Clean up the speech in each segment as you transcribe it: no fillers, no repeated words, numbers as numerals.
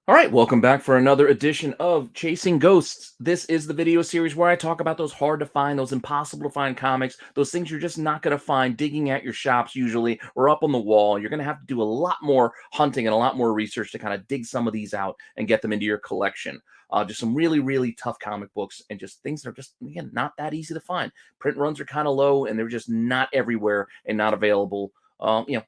All right, welcome back for another edition of Chasing Ghosts. This is the video series where I talk about those hard to find, those impossible to find comics, those things you're just not going to find digging at your shops usually or up on the wall. You're going to have to do a lot more hunting and a lot more research to kind of dig some of these out and get them into your collection. Just some really, really tough comic books and just things that are just, again, not that easy to find. Print runs are kind of low and they're just not everywhere and not available,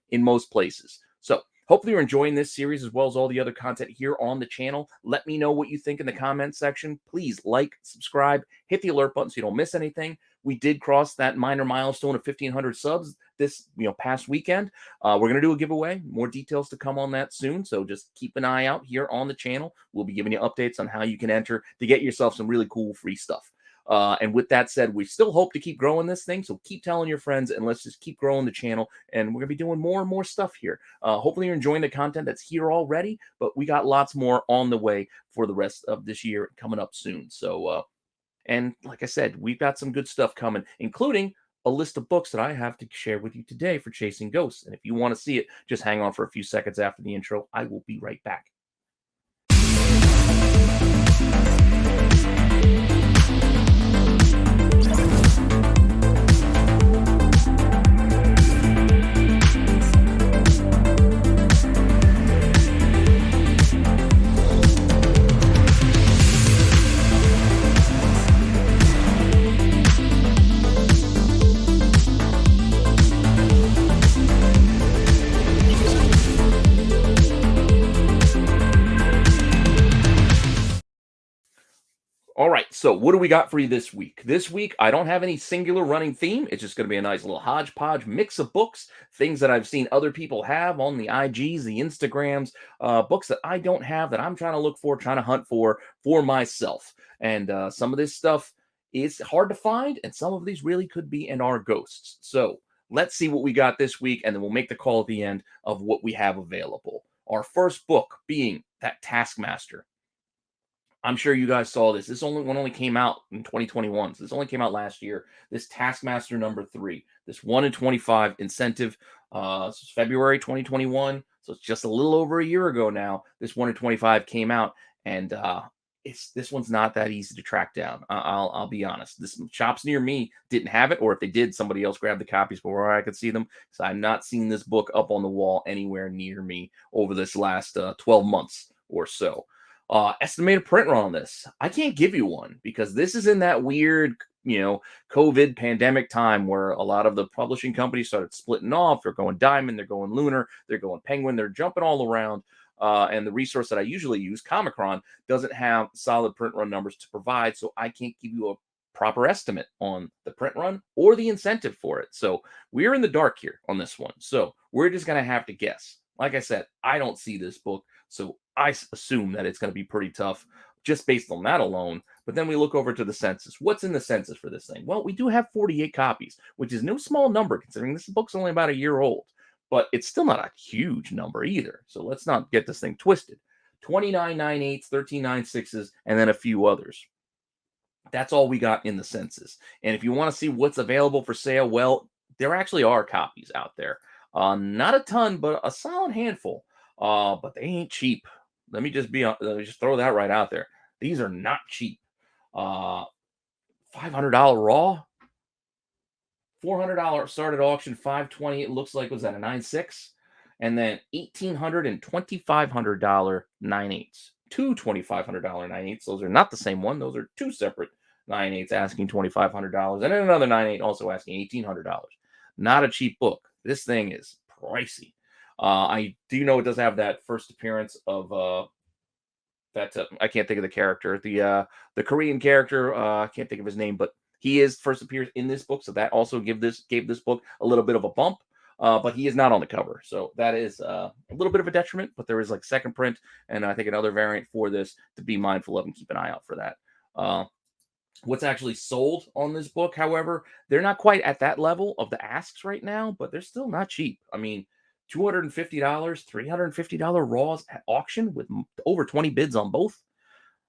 in most places. So, hopefully you're enjoying this series as well as all the other content here on the channel. Let me know what you think in the comments section. Please like, subscribe, hit the alert button so you don't miss anything. We did cross that minor milestone of 1,500 subs this past weekend. We're going to do a giveaway. More details to come on that soon. So just keep an eye out here on the channel. We'll be giving you updates on how you can enter to get yourself some really cool free stuff. And with that said, we still hope to keep growing this thing. So keep telling your friends and let's just keep growing the channel. And we're going to be doing more and more stuff here. Hopefully you're enjoying the content that's here already, but we got lots more on the way for the rest of this year coming up soon. So, and like I said, we've got some good stuff coming, including a list of books that I have to share with you today for Chasing Ghosts. And if you want to see it, just hang on for a few seconds after the intro. I will be right back. All right, so what do we got for you this week? This week, I don't have any singular running theme. It's just going to be a nice little hodgepodge mix of books, things that I've seen other people have on the IGs, the Instagrams, books that I don't have that I'm trying to look for, trying to hunt for myself. And some of this stuff is hard to find, and some of these really could be and are ghosts. So let's see what we got this week, and then we'll make the call at the end of what we have available. Our first book being that Taskmaster. I'm sure you guys saw this. This only came out in 2021. So this only came out last year. This Taskmaster #3, this 1 in 25 incentive. This is February 2021. So it's just a little over a year ago now. This 1 in 25 came out, and this one's not that easy to track down. I'll be honest. This shops near me didn't have it, or if they did, somebody else grabbed the copies before I could see them. So I've not seen this book up on the wall anywhere near me over this last 12 months or so. Estimated print run on this. I can't give you one because this is in that weird, COVID pandemic time where a lot of the publishing companies started splitting off. They're going Diamond, they're going Lunar, they're going Penguin, they're jumping all around. And the resource that I usually use, Comicron, doesn't have solid print run numbers to provide. So I can't give you a proper estimate on the print run or the incentive for it. So we're in the dark here on this one. So we're just going to have to guess. Like I said, I don't see this book, so I assume that it's going to be pretty tough just based on that alone. But then we look over to the census. What's in the census for this thing? Well, we do have 48 copies, which is no small number considering this book's only about a year old. But it's still not a huge number either. So let's not get this thing twisted. 29 9/8, 13 9/6, and then a few others. That's all we got in the census. And if you want to see what's available for sale, well, there actually are copies out there. Not a ton, but a solid handful. But they ain't cheap. Let me just just throw that right out there. These are not cheap. $500 raw, $400 started auction, $520. It looks like was that a 9.6, and then $1,800 and $2,500 9.8s. Two $2,500 9.8s. Those are not the same one. Those are two separate 9.8s asking $2,500, and then another 9.8 also asking $1,800. Not a cheap book. This thing is pricey. I do know it does have that first appearance of that I can't think of the character, the Korean character. I can't think of his name, but he is first appears in this book, so that also gave this book a little bit of a bump. But he is not on the cover, so that is a little bit of a detriment. But there is like second print, and I think another variant for this to be mindful of and keep an eye out for that. What's actually sold on this book, however, they're not quite at that level of the asks right now, but they're still not cheap. I mean, $250, $350 raws at auction with over 20 bids on both.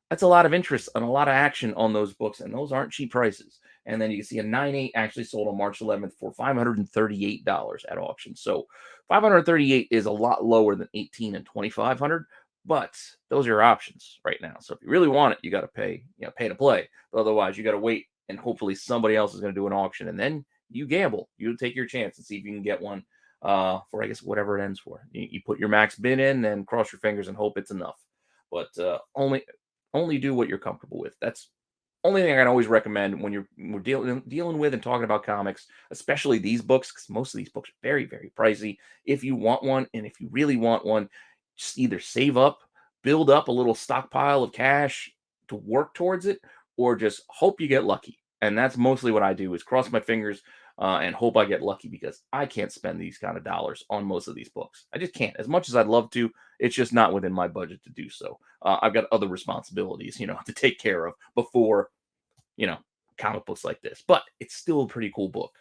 That's a lot of interest and a lot of action on those books, and those aren't cheap prices. And then you can see a 9.8 actually sold on March 11th for $538 at auction. So $538 is a lot lower than $18 and $2,500, But those are your options right now. So if you really want it, you got to pay, pay to play. But otherwise, you got to wait, and hopefully somebody else is going to do an auction, and then you gamble. You take your chance and see if you can get one for, I guess, whatever it ends for. You put your max bid in, and cross your fingers and hope it's enough. But only do what you're comfortable with. That's only thing I can always recommend when we're dealing with and talking about comics, especially these books, because most of these books are very, very pricey. If you want one, and if you really want one, just either save up, build up a little stockpile of cash to work towards it, or just hope you get lucky. And that's mostly what I do: is cross my fingers and hope I get lucky, because I can't spend these kind of dollars on most of these books. I just can't. As much as I'd love to, it's just not within my budget to do so. I've got other responsibilities, to take care of before, you know, comic books like this. But it's still a pretty cool book.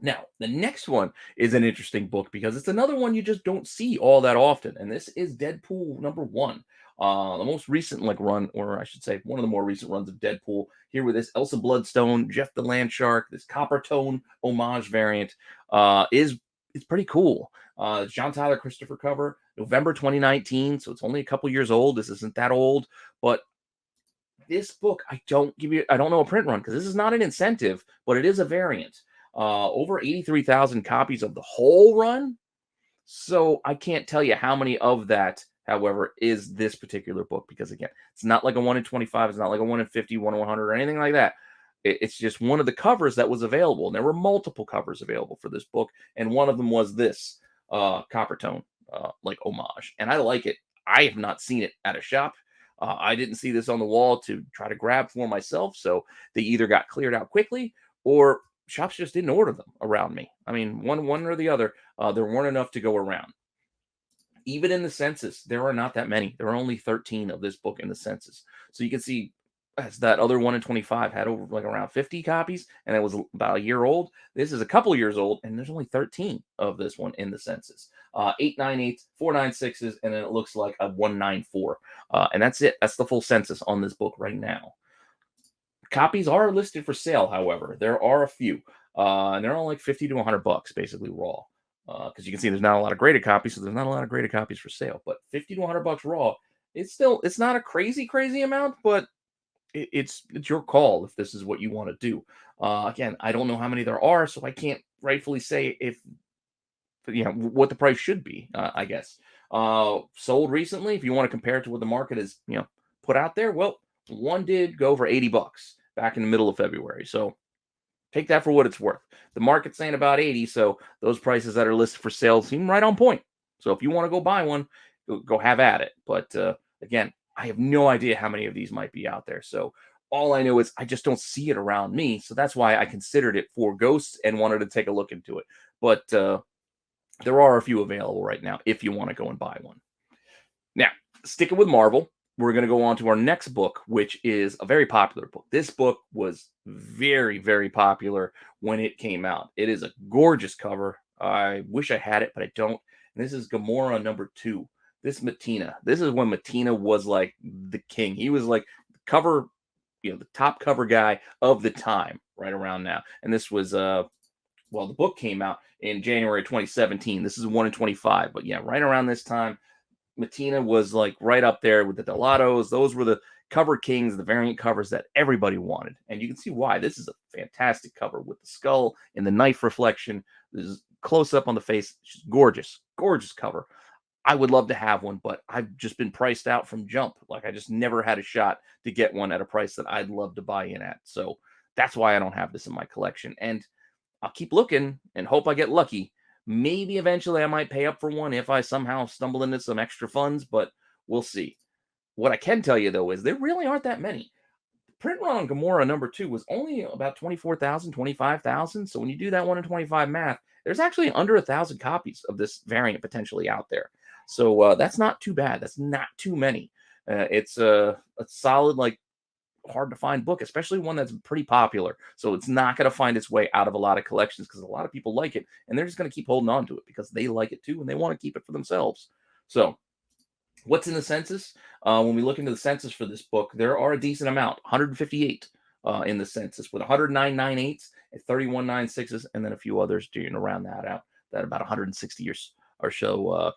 Now, the next one is an interesting book because it's another one you just don't see all that often, and this is Deadpool #1. The most recent run, or I should say, one of the more recent runs of Deadpool. Here with this Elsa Bloodstone, Jeff the Land Shark, this Copper Tone homage variant is it's pretty cool. John Tyler Christopher cover, November 2019, so it's only a couple years old. This isn't that old, but this book, I don't know a print run because this is not an incentive, but it is a variant. Over 83,000 copies of the whole run. So I can't tell you how many of that, however, is this particular book, because again, it's not like a 1 in 25, it's not like a 1 in 50, 1 in 100, or anything like that. It's just one of the covers that was available. And there were multiple covers available for this book, and one of them was this Copper Tone homage. And I like it. I have not seen it at a shop. I didn't see this on the wall to try to grab for myself, so they either got cleared out quickly, or shops just didn't order them around me. I mean, one or the other. There weren't enough to go around. Even in the census, there are not that many. There are only 13 of this book in the census. So you can see, as that other 1 in 25 had over around 50 copies, and it was about a year old. This is a couple years old, and there's only 13 of this one in the census. 898s, 496s, and then it looks like a 194. And that's it. That's the full census on this book right now. Copies are listed for sale, however. There are a few. And they're all like 50 to 100 bucks, basically raw. Because you can see there's not a lot of graded copies, so there's not a lot of graded copies for sale. But 50 to 100 bucks raw, it's not a crazy amount, but it's your call if this is what you want to do. Again, I don't know how many there are, so I can't rightfully say if what the price should be. I guess sold recently. If you want to compare it to what the market is, put out there, well, one did go for 80 bucks back in the middle of February. So take that for what it's worth. The market's saying about 80, so those prices that are listed for sale seem right on point. So if you want to go buy one, go have at it. But again, I have no idea how many of these might be out there. So all I know is I just don't see it around me. So that's why I considered it for ghosts and wanted to take a look into it. But there are a few available right now if you want to go and buy one. Now, sticking with Marvel, we're going to go on to our next book, which is a very popular book. This book was very, very popular when it came out. It is a gorgeous cover. I wish I had it, but I don't. And this is Gamora #2. This Matina. This is when Matina was like the king. He was like the cover, the top cover guy of the time right around now. And this was, the book came out in January 2017. This is 1 in 25. But yeah, right around this time, Matina was like right up there with the Delatos. Those were the cover kings, the variant covers that everybody wanted. And you can see why. This is a fantastic cover with the skull and the knife reflection. This is close up on the face. It's gorgeous, gorgeous cover. I would love to have one, but I've just been priced out from jump. Like I just never had a shot to get one at a price that I'd love to buy in at. So that's why I don't have this in my collection. And I'll keep looking and hope I get lucky. Maybe eventually I might pay up for one if I somehow stumble into some extra funds, but we'll see. What I can tell you, though, is there really aren't that many. Print run on Gamora #2 was only about 24,000, 25,000. So when you do that 1 in 25 math, there's actually under 1,000 copies of this variant potentially out there. So that's not too bad. That's not too many. It's a solid, hard to find book, especially one that's pretty popular. So it's not going to find its way out of a lot of collections because a lot of people like it, and they're just going to keep holding on to it because they like it too and they want to keep it for themselves. So what's in the census? When we look into the census for this book, there are a decent amount, 158 in the census, with 109 9/8s and 31 9/6s, and then a few others doing around that out. That about 160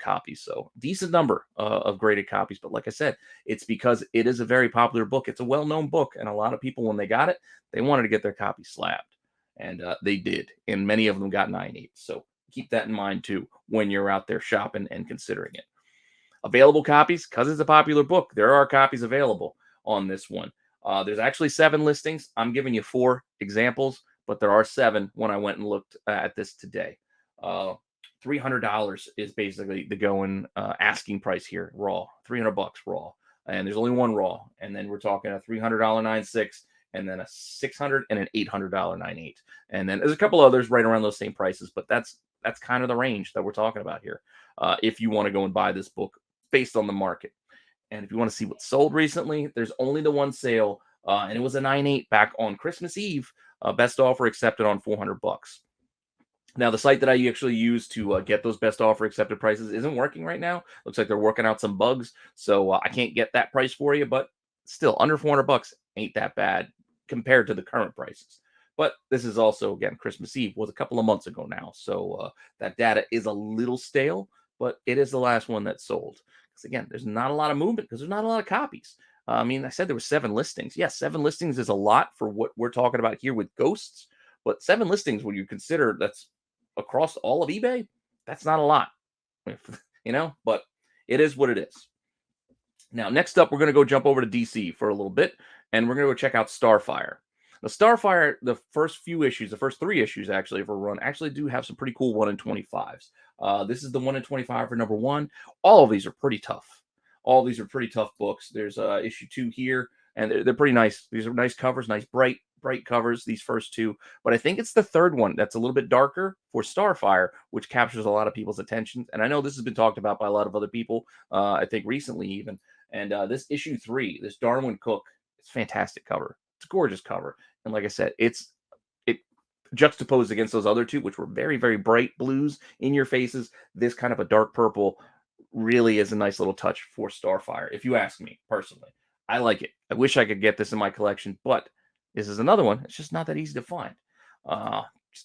copies. So decent number of graded copies. But like I said, it's because it is a very popular book. It's a well-known book, and a lot of people, when they got it, they wanted to get their copy slabbed, and they did. And many of them got 9/8. So keep that in mind too when you're out there shopping and considering it. Available copies, because it's a popular book, there are copies available on this one. There's actually 7 listings. I'm giving you 4 examples, but there are 7 when I went and looked at this today. $300 is basically the going asking price here, raw. $300 raw, and there's only one raw. And then we're talking a $300 9/6, and then a $600 and an $800 9/8. And then there's a couple others right around those same prices, but that's kind of the range that we're talking about here. If you want to go and buy this book based on the market. And if you want to see what's sold recently, there's only the one sale, and it was a 9/8 back on Christmas Eve. Best offer accepted on $400. Now, the site that I actually use to get those best offer accepted prices isn't working right now. Looks like they're working out some bugs, so I can't get that price for you. But still, under $400 ain't that bad compared to the current prices. But this is also, again, Christmas Eve was a couple of months ago now, so that data is a little stale, but it is the last one that sold. Because again, there's not a lot of movement because there's not a lot of copies. I mean, I said there were 7 listings. Yes, 7 listings is a lot for what we're talking about here with ghosts, but 7 listings, when you consider that's across all of eBay, that's not a lot, but it is what it is. Now, next up, we're going to go jump over to DC for a little bit, and we're going to go check out Starfire. The Starfire, the first few issues, the first 3 issues actually of a run, actually do have some pretty cool 1 in 25s. This is the 1 in 25 for number 1. All of these are pretty tough. All of these are pretty tough books. There's issue 2 here, and they're pretty nice. These are nice covers, nice bright covers, these first 2. But I think it's the third one that's a little bit darker for Starfire, which captures a lot of people's attention. And I know this has been talked about by a lot of other people, I think recently even. And this issue 3, this Darwin Cook, it's a fantastic cover. It's a gorgeous cover. And like I said, it juxtaposed against those other 2, which were very, very bright blues in your faces. This kind of a dark purple really is a nice little touch for Starfire, if you ask me personally. I like it. I wish I could get this in my collection, but this is another one. It's just not that easy to find.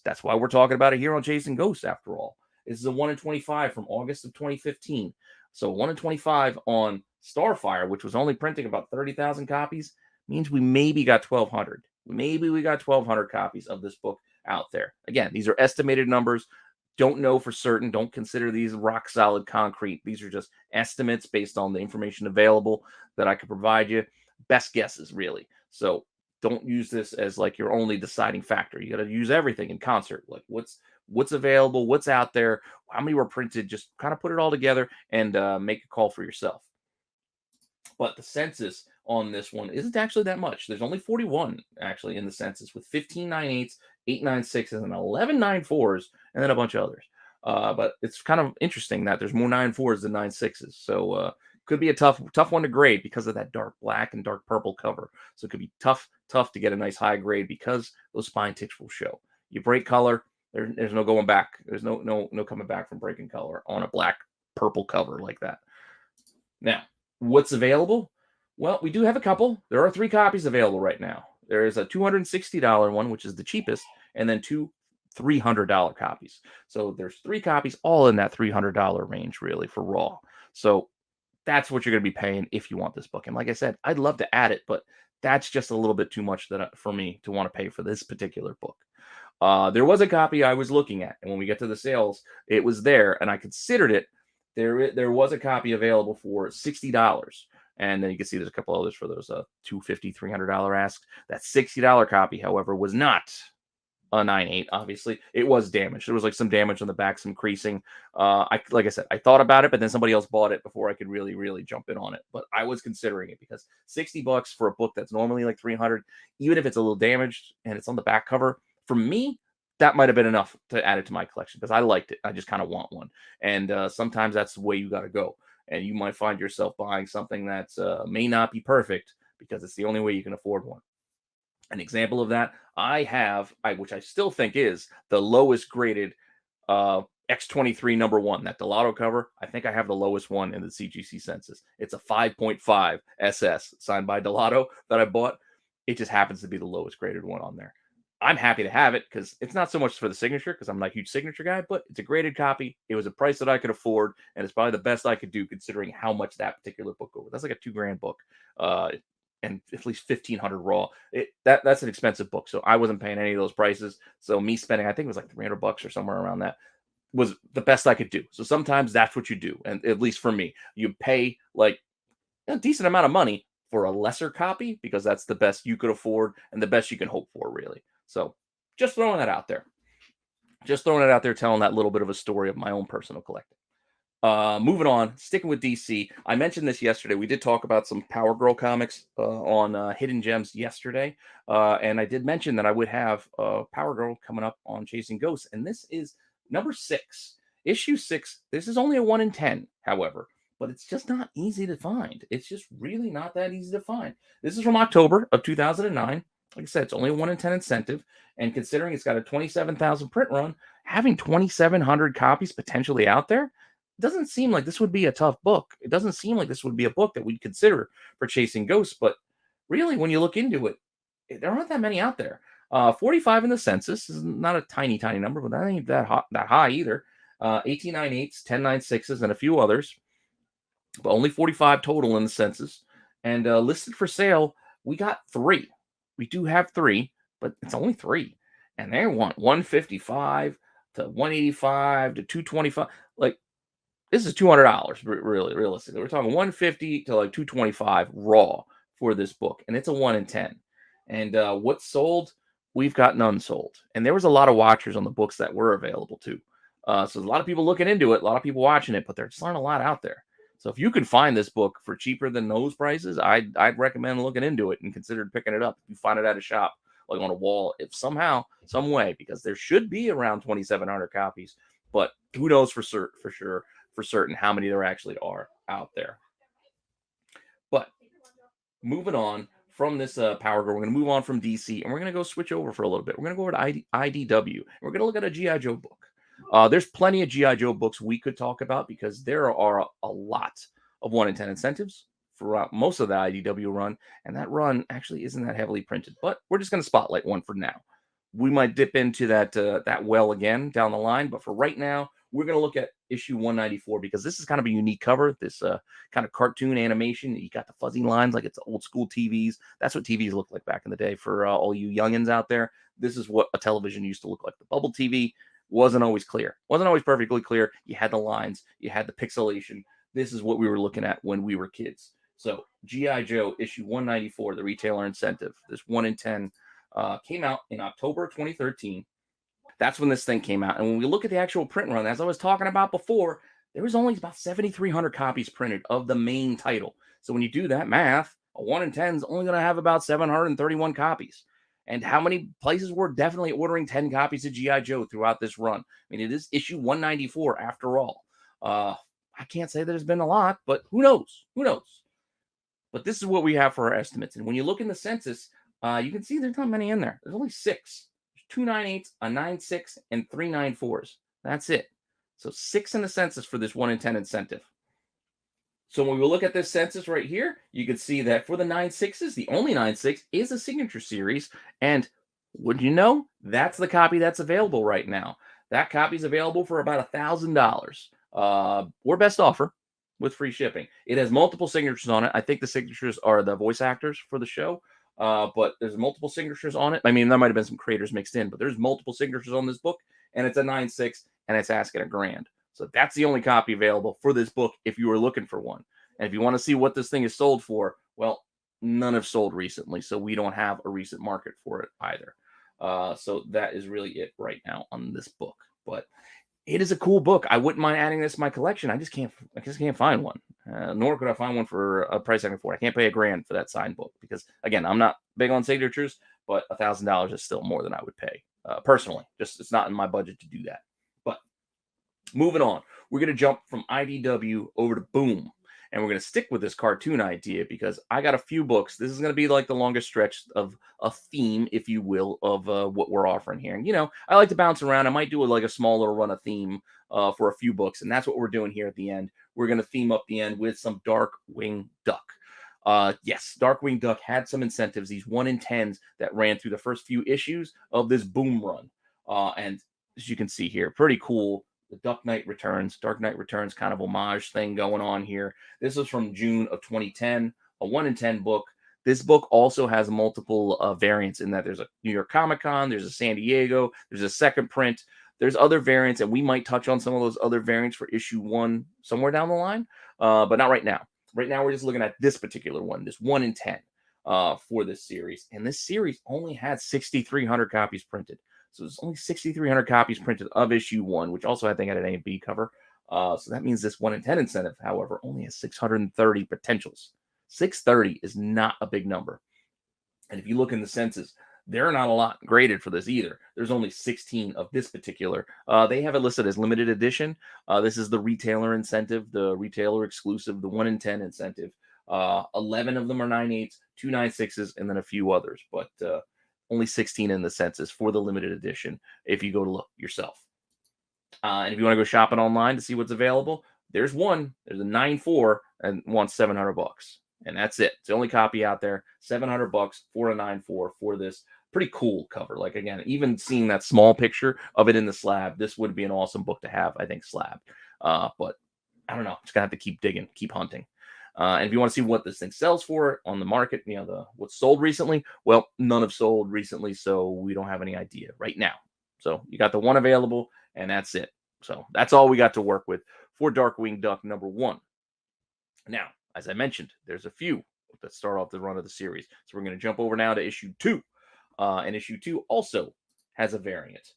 That's why we're talking about it here on Chasing Ghosts, after all. This is a 1 in 25 from August of 2015. So 1 in 25 on Starfire, which was only printing about 30,000 copies, means we maybe got 1,200. Maybe we got 1,200 copies of this book out there. Again, these are estimated numbers. Don't know for certain. Don't consider these rock solid concrete. These are just estimates based on the information available that I could provide you. Best guesses, really. So don't use this as like your only deciding factor. You got to use everything in concert. Like what's available, what's out there, how many were printed. Just kind of put it all together and make a call for yourself. But the census on this one isn't actually that much. There's only 41 actually in the census, with 15 9/8s, 8 9/6s, and 11 9/4s, and then a bunch of others. But it's kind of interesting that there's more 9/4s than 9/6s. So could be a tough one to grade because of that dark black and dark purple cover. So it could be tough to get a nice high grade because those spine ticks will show. You break color, there's no going back. There's no coming back from breaking color on a black purple cover like that. Now, what's available? Well, we do have a couple. There are 3 copies available right now. There is a $260 one, which is the cheapest, and then 2 $300 copies. So there's 3 copies, all in that $300 range, really, for raw. So that's what you're going to be paying if you want this book. And like I said, I'd love to add it, but that's just a little bit too much for me to want to pay for this particular book. There was a copy I was looking at, and when we get to the sales, it was there, and I considered it. There was a copy available for $60. And then you can see there's a couple others for those $250, $300 asks. That $60 copy, however, was not a 9/8. Obviously, it was damaged. There was like some damage on the back, some creasing. Like I said, I thought about it, but then somebody else bought it before I could really jump in on it. But I was considering it because $60 for a book that's normally like $300, even if it's a little damaged and it's on the back cover, for me, that might have been enough to add it to my collection because I liked it. I just kind of want one. And sometimes that's the way you got to go. And you might find yourself buying something that may not be perfect because it's the only way you can afford one. An example of that, which I still think is the lowest graded X23 number 1, that Delato cover. I think I have the lowest one in the CGC census. It's a 5.5 SS signed by Delato that I bought. It just happens to be the lowest graded one on there. I'm happy to have it because it's not so much for the signature because I'm not a huge signature guy, but it's a graded copy. It was a price that I could afford, and it's probably the best I could do considering how much that particular book over. That's like a 2 grand book, uh, and at least 1,500 raw. That's an expensive book, so I wasn't paying any of those prices. So me spending, I think it was like $300 or somewhere around that, was the best I could do. So sometimes that's what you do, and at least for me, you pay like a decent amount of money for a lesser copy because that's the best you could afford and the best you can hope for, really. So just throwing that out there. Just throwing it out there, telling that little bit of a story of my own personal collecting. Moving on, sticking with DC. I mentioned this yesterday. We did talk about some Power Girl comics on Hidden Gems yesterday, and I did mention that I would have Power Girl coming up on Chasing Ghosts, and this is number 6, issue 6. This is only a 1 in 10, however, but it's just not easy to find. It's just really not that easy to find. This is from October of 2009. Like I said, it's only a 1 in 10 incentive, and considering it's got a 27,000 print run, having 2,700 copies potentially out there doesn't seem like this would be a tough book. It doesn't seem like this would be a book that we'd consider for chasing ghosts. But really, when you look into it, there aren't that many out there. 45 in the census is not a tiny, tiny number, but that ain't that high either. 18 9/8s, 10 9/6s, and a few others, but only 45 total in the census. And listed for sale, we got 3. We do have 3, but it's only 3. And they want 155 to 185 to 225. Like, this is $200, really, realistically. We're talking 150 to like 225 raw for this book, and it's a 1 in 10. And what's sold? We've got none sold. And there was a lot of watchers on the books that were available too. So there's a lot of people looking into it, a lot of people watching it, but there just aren't a lot out there. So if you can find this book for cheaper than those prices, I'd recommend looking into it and consider picking it up. If you find it at a shop, like on a wall, if somehow, some way, because there should be around 2,700 copies, but who knows for certain how many there actually are out there. But moving on from this Power Girl, we're going to move on from DC and we're going to go switch over for a little bit. We're going to go over to IDW. We're going to look at a G.I. Joe book. There's plenty of G.I. Joe books we could talk about because there are a lot of 1 in 10 incentives throughout most of the IDW run, and that run actually isn't that heavily printed. But we're just going to spotlight one for now. We might dip into that well again down the line, but for right now, we're going to look at issue 194 because this is kind of a unique cover. This kind of cartoon animation. You got the fuzzy lines like it's old school TVs. That's what TVs looked like back in the day for all you youngins out there. This is what a television used to look like. The bubble TV wasn't always clear. Wasn't always perfectly clear. You had the lines. You had the pixelation. This is what we were looking at when we were kids. So G.I. Joe issue 194, the retailer incentive. This 1 in 10 came out in October 2013. That's when this thing came out. And when we look at the actual print run, as I was talking about before, there was only about 7,300 copies printed of the main title. So when you do that math, a 1 in 10 is only going to have about 731 copies. And how many places were definitely ordering 10 copies of G.I. Joe throughout this run? I mean, it is issue 194 after all. I can't say there's been a lot, but who knows? Who knows? But this is what we have for our estimates. And when you look in the census, you can see there's not many in there. There's only 6. 2 9/8s, a 9/6, and 3 9/4s. That's it. So 6 in the census for this 1 in 10 incentive. So when we look at this census right here, you can see that for the 9/6s, the only 9/6 is a signature series. And would you know, that's the copy that's available right now. That copy is available for about $1,000 or best offer with free shipping. It has multiple signatures on it. I think the signatures are the voice actors for the show. But there's multiple signatures on it. I mean, there might have been some creators mixed in, but there's multiple signatures on this book, and it's a 9/6, and it's asking $1,000. So that's the only copy available for this book if you were looking for one. And if you want to see what this thing is sold for, well, none have sold recently, so we don't have a recent market for it either. So that is really it right now on this book. But it is a cool book. I wouldn't mind adding this to my collection. I just can't find one. Nor could I find one for a price I can afford. I can't pay $1,000 for that signed book because, again, I'm not big on signatures, but $1,000 is still more than I would pay personally. Just it's not in my budget to do that. But moving on, we're gonna jump from IDW over to Boom, and we're gonna stick with this cartoon idea because I got a few books. This is gonna be like the longest stretch of a theme, if you will, of what we're offering here. And I like to bounce around. I might do like a small little run of theme for a few books, and that's what we're doing here at the end. We're going to theme up the end with some Darkwing Duck. Yes, Darkwing Duck had some incentives, these 1 in 10s that ran through the first few issues of this boom run. And as you can see here, pretty cool. The Dark Knight Returns kind of homage thing going on here. This was from June of 2010, a 1 in 10 book. This book also has multiple variants in that there's a New York Comic Con, there's a San Diego, there's a second print, there's other variants, and we might touch on some of those other variants for issue 1 somewhere down the line, but not right now. Right now, we're just looking at this particular one, this 1 in 10 for this series. And this series only had 6,300 copies printed. So there's only 6,300 copies printed of issue 1, which also I think had an A and B cover. So that means this 1 in 10 incentive, however, only has 630 potentials. 630 is not a big number. And if you look in the census, they're not a lot graded for this either. There's only 16 of this particular. They have it listed as limited edition. This is the retailer incentive, the retailer exclusive, the 1 in 10 incentive. 11 of them are 9.8s, 2 9.6s, and then a few others. But only 16 in the census for the limited edition if you go to look yourself. And if you want to go shopping online to see what's available, there's one. There's a 9.4 and wants $700. And that's it. It's the only copy out there. $700 for a 9.4 for this pretty cool cover. Like, again, even seeing that small picture of it in the slab, this would be an awesome book to have, I think, slab. But I don't know. Just gonna have to keep digging, keep hunting. And if you want to see what this thing sells for on the market, what's sold recently, well, none have sold recently, so we don't have any idea right now. So you got the one available, and that's it. So that's all we got to work with for Darkwing Duck number 1. Now, as I mentioned, there's a few that start off the run of the series. So we're going to jump over now to issue 2. And issue 2 also has a variant.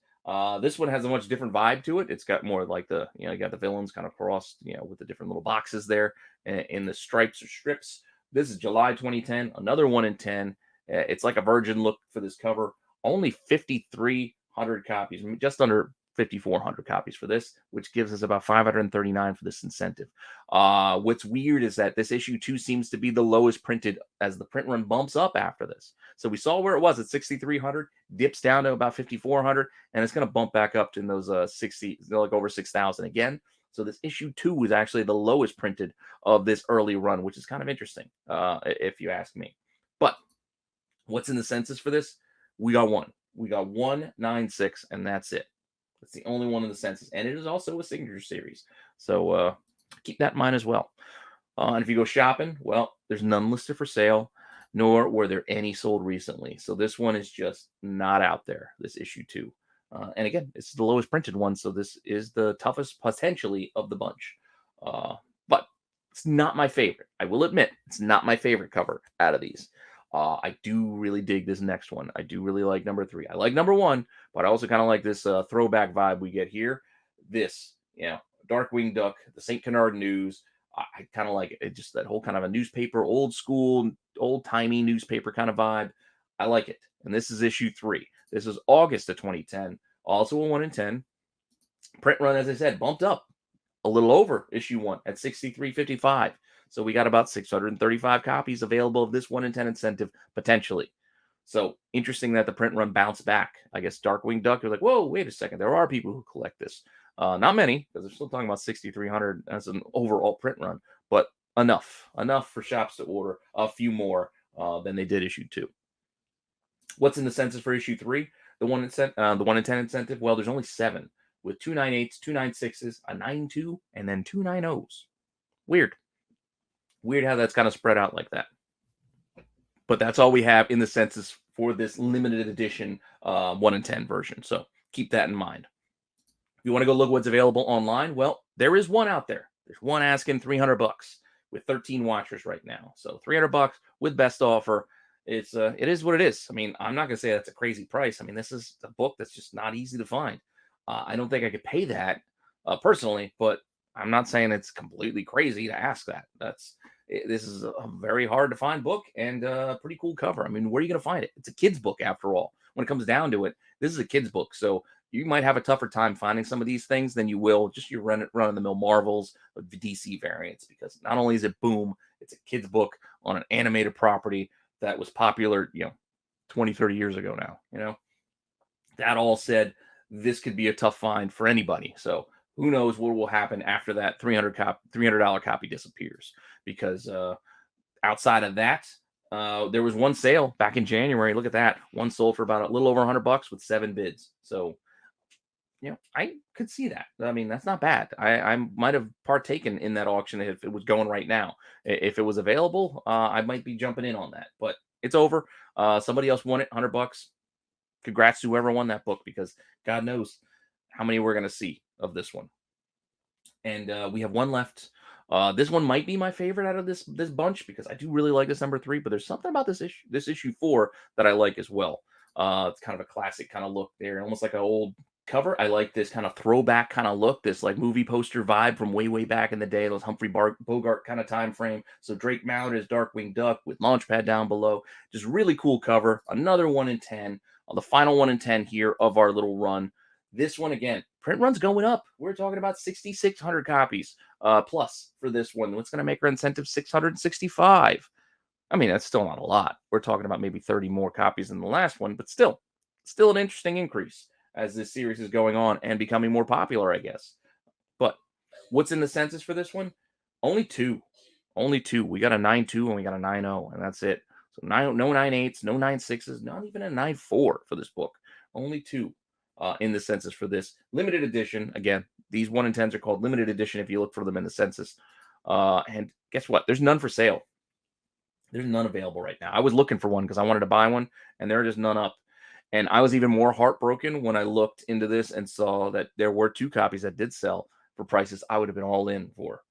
This one has a much different vibe to it. It's got more like you got the villains kind of crossed, with the different little boxes there in the stripes or strips. This is July 2010, another 1 in 10. It's like a virgin look for this cover. Only 5,300 copies, just under 5,400 copies for this, which gives us about 539 for this incentive. What's weird is that this issue 2 seems to be the lowest printed as the print run bumps up after this. So we saw where it was at 6,300, dips down to about 5,400, and it's going to bump back up to those 60, like over 6,000 again. So this issue 2 was actually the lowest printed of this early run, which is kind of interesting, if you ask me. But what's in the census for this? We got one. We got 196, and that's it. It's the only one in the census, and it is also a signature series. So keep that in mind as well. And if you go shopping, well, there's none listed for sale, nor were there any sold recently. So this one is just not out there, this issue 2. And again, it's the lowest printed one, so this is the toughest potentially of the bunch. But it's not my favorite. I will admit, it's not my favorite cover out of these. I do really dig this next one. I do really like number 3. I like number 1, but I also kind of like this throwback vibe we get here. This, Darkwing Duck, the St. Canard News. I kind of like it. Just that whole kind of a newspaper, old school, old timey newspaper kind of vibe. I like it. And this is issue 3. This is August of 2010. Also a 1 in 10. Print run, as I said, bumped up a little over issue 1 at 63.55. So we got about 635 copies available of this 1 in 10 incentive potentially. So interesting that the print run bounced back. I guess Darkwing Duck was like, whoa, wait a second. There are people who collect this. Not many, because they're still talking about 6,300 as an overall print run, but enough for shops to order a few more than they did issue 2. What's in the census for issue 3? The 1 in 10 incentive? Well, there's only 7 with 2 9.8s, 2 9.6s, a 9.2, and then 2 9.0s. Weird how that's kind of spread out like that. But that's all we have in the census for this limited edition 1 in 10 version. So keep that in mind. If you want to go look what's available online, well, there is one out there. There's one asking $300 with 13 watchers right now. So $300 with best offer. It is what it is. I mean, I'm not going to say that's a crazy price. I mean, this is a book that's just not easy to find. I don't think I could pay that personally, but I'm not saying it's completely crazy to ask that. This is a very hard to find book and a pretty cool cover. I mean, where are you going to find it? It's a kid's book after all. When it comes down to it, this is a kid's book. So you might have a tougher time finding some of these things than you will just your run-of-the-mill Marvels, the DC variants, because not only is it boom, it's a kid's book on an animated property that was popular, 20, 30 years ago now, That all said, this could be a tough find for anybody. So who knows what will happen after that $300 copy disappears, because Outside of that, there was one sale back in January. Look at that. One sold for about a little over $100 with 7 bids. So, I could see that. I mean, that's not bad. I might have partaken in that auction if it was going right now. If it was available, I might be jumping in on that. But it's over. Somebody else won it, $100. Congrats to whoever won that book, because God knows how many we're gonna see of this one. And we have one left. This one might be my favorite out of this bunch, because I do really like this number 3. But there's something about this issue 4 that I like as well. It's kind of a classic kind of look there, almost like an old cover. I like this kind of throwback kind of look, this like movie poster vibe from way back in the day, those Bogart kind of time frame. So Drake Mallard is Darkwing Duck with Launchpad down below. Just really cool cover. Another 1 in 10. The final 1 in 10 here of our little run. This one, again, print run's going up. We're talking about 6,600 copies plus for this one. What's going to make our incentive 665? I mean, that's still not a lot. We're talking about maybe 30 more copies than the last one, but still an interesting increase as this series is going on and becoming more popular, I guess. But what's in the census for this one? Only two. Only two. We got a 9.2 and we got a 9.0, and that's it. So no 9.8s, no 9.6s, not even a 9.4 for this book. Only two in the census for this limited edition. Again, these 1 in 10s are called limited edition if you look for them in the census. And guess what? There's none for sale. There's none available right now. I was looking for one because I wanted to buy one, and there are just none up. And I was even more heartbroken when I looked into this and saw that there were 2 copies that did sell for prices I would have been all in for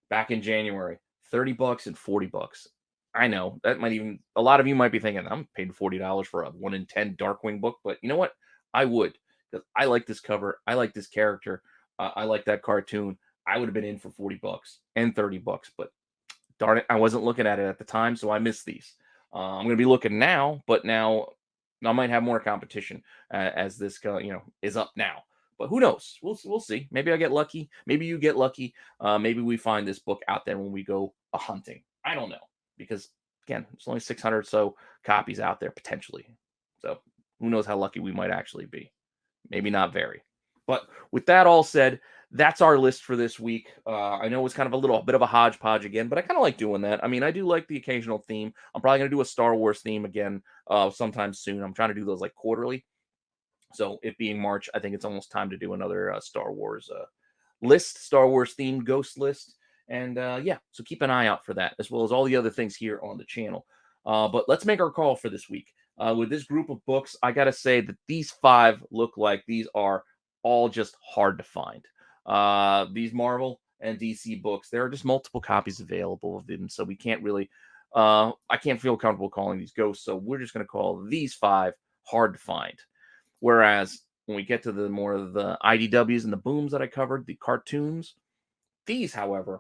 back in January. $30 and $40. I know that might even, a lot of you might be thinking, I'm paying $40 for a 1 in 10 Darkwing book, but you know what? I would, because I like this cover. I like this character. I like that cartoon. I would have been in for $40 and $30, but darn it, I wasn't looking at it at the time, so I missed these. I'm going to be looking now, but now I might have more competition as this is up now. But who knows? We'll see. Maybe I get lucky. Maybe you get lucky. Maybe we find this book out there when we go a hunting. I don't know, because again, there's only 600 or so copies out there potentially. So who knows how lucky we might actually be? Maybe not very. But with that all said, that's our list for this week. I know it's kind of a little bit of a hodgepodge again, but I kind of like doing that. I mean, I do like the occasional theme. I'm probably going to do a Star Wars theme again sometime soon. I'm trying to do those like quarterly. So it being March, I think it's almost time to do another Star Wars list, Star Wars themed ghost list. And yeah, so keep an eye out for that, as well as all the other things here on the channel. But let's make our call for this week. With this group of books, I got to say that these 5 look like these are all just hard to find. These Marvel and DC books, there are just multiple copies available of them, so we can't really, I can't feel comfortable calling these ghosts, so we're just going to call these 5 hard to find. Whereas when we get to the more of the IDWs and the booms that I covered, the cartoons, these, however,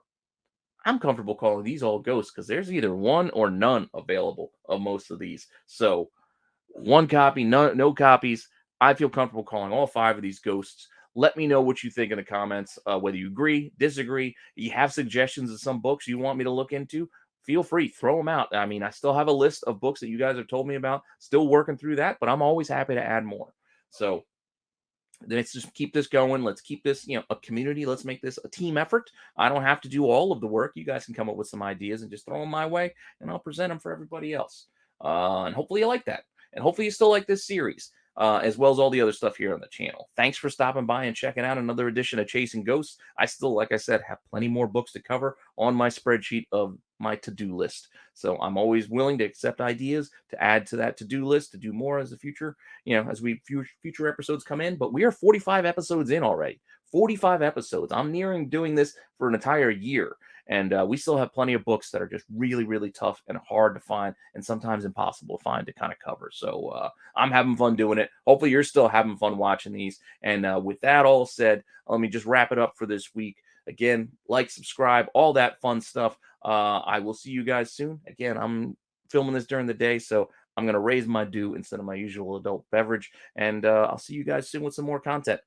I'm comfortable calling these all ghosts, because there's either one or none available of most of these. So 1 copy, no copies. I feel comfortable calling all 5 of these ghosts. Let me know what you think in the comments, whether you agree, disagree. You have suggestions of some books you want me to look into, feel free, throw them out. I mean, I still have a list of books that you guys have told me about, still working through that, but I'm always happy to add more. So let's just keep this going. Let's keep this, a community. Let's make this a team effort. I don't have to do all of the work. You guys can come up with some ideas and just throw them my way, and I'll present them for everybody else. And hopefully you like that. And hopefully you still like this series, as well as all the other stuff here on the channel. Thanks for stopping by and checking out another edition of Chasing Ghosts. I still, like I said, have plenty more books to cover on my spreadsheet of my to-do list. So I'm always willing to accept ideas to add to that to-do list, to do more as the future, as future episodes come in. But we are 45 episodes in already. 45 episodes. I'm nearing doing this for an entire year. And we still have plenty of books that are just really, really tough and hard to find, and sometimes impossible to find to kind of cover. So I'm having fun doing it. Hopefully you're still having fun watching these. And with that all said, let me just wrap it up for this week. Again, like, subscribe, all that fun stuff. I will see you guys soon. Again, I'm filming this during the day, so I'm going to raise my dew instead of my usual adult beverage. And I'll see you guys soon with some more content.